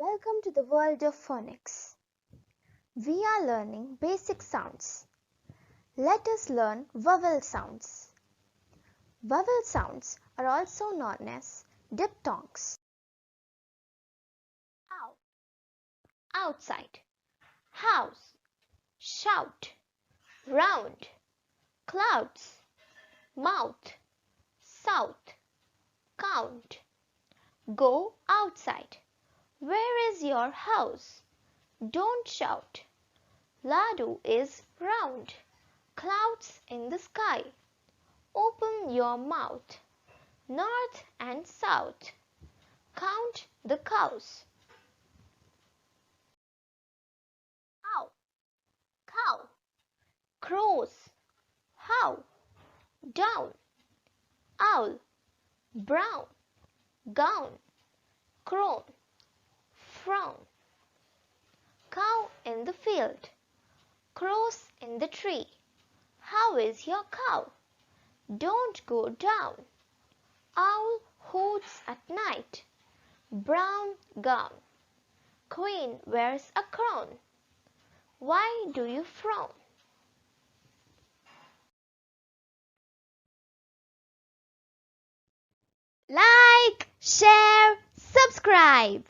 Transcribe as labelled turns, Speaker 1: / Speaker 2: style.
Speaker 1: Welcome to the world of phonics. We are learning basic sounds. Let us learn vowel sounds. Vowel sounds are also known as diphthongs. Out, outside, house, shout, round, clouds, mouth, south, count, go outside. Where is your house? Don't shout. Ladu is round. Clouds in the sky. Open your mouth. North and south. Count the cows. Cow, cow. Crows. How. Down. Owl. Brown. Gown. Crone. Frown. Cow in the field. Crows in the tree. How is your cow? Don't go down. Owl hoots at night. Brown gown. Queen wears a crown. Why do you frown? Like, share, subscribe.